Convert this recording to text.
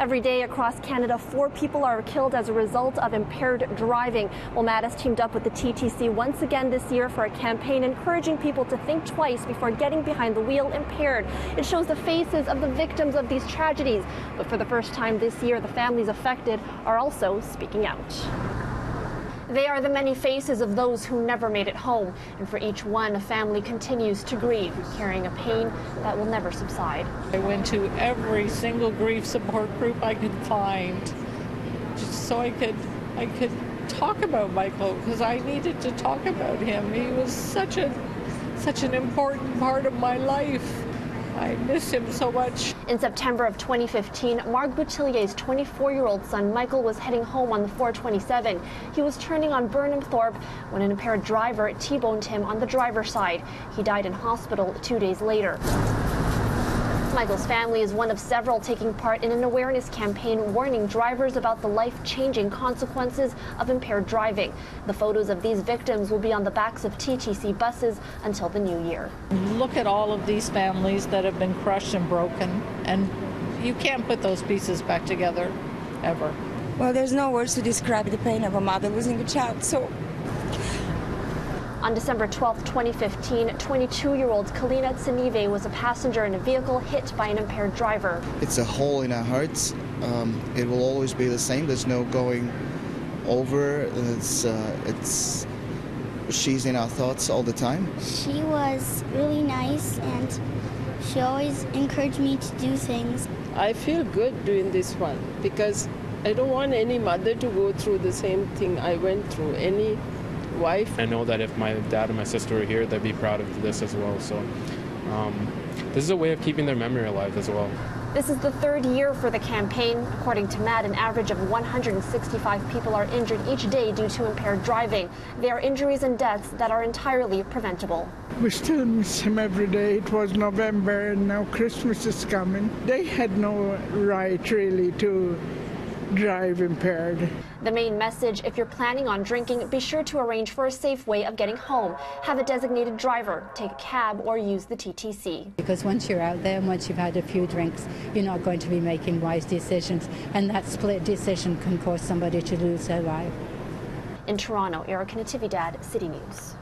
Every day across Canada, 4 people are killed as a result of impaired driving. Well, Matt has teamed up with the TTC once again this year for a campaign encouraging people to think twice before getting behind the wheel impaired. It shows the faces of the victims of these tragedies. But for the first time this year, the families affected are also speaking out. They are the many faces of those who never made it home, and for each one, a family continues to grieve, carrying a pain that will never subside. I went to every single grief support group I could find, just so I could talk about Michael, because I needed to talk about him. He was such an important part of my life. I miss him so much. In September of 2015, Mark Boutilier's 24-year-old son Michael was heading home on the 427. He was turning on Burnham Thorpe when an impaired driver T-boned him on the driver's side. He died in hospital 2 days later. Michael's family is one of several taking part in an awareness campaign warning drivers about the life-changing consequences of impaired driving. The photos of these victims will be on the backs of TTC buses until the new year. Look at all of these families that have been crushed and broken, and you can't put those pieces back together, ever. Well, there's no words to describe the pain of a mother losing a child, so... On December 12, 2015, 22-year-old Kalina Tsinive was a passenger in a vehicle hit by an impaired driver. It's a hole in our hearts. It will always be the same. There's no going over. She's in our thoughts all the time. She was really nice, and she always encouraged me to do things. I feel good doing this one because I don't want any mother to go through the same thing I went through, any wife. I know that if my dad and my sister were here, they'd be proud of this as well. So this is a way of keeping their memory alive as well. This is the 3rd year for the campaign. According to Matt, an average of 165 people are injured each day due to impaired driving. They are injuries and deaths that are entirely preventable. We still miss him every day. It was November and now Christmas is coming. They had no right really to drive impaired. The main message: if you're planning on drinking, be sure to arrange for a safe way of getting home. Have a designated driver, take a cab, or use the TTC. Because once you're out there and once you've had a few drinks, you're not going to be making wise decisions, and that split decision can cause somebody to lose their life. In Toronto, Erica Natividad, City News.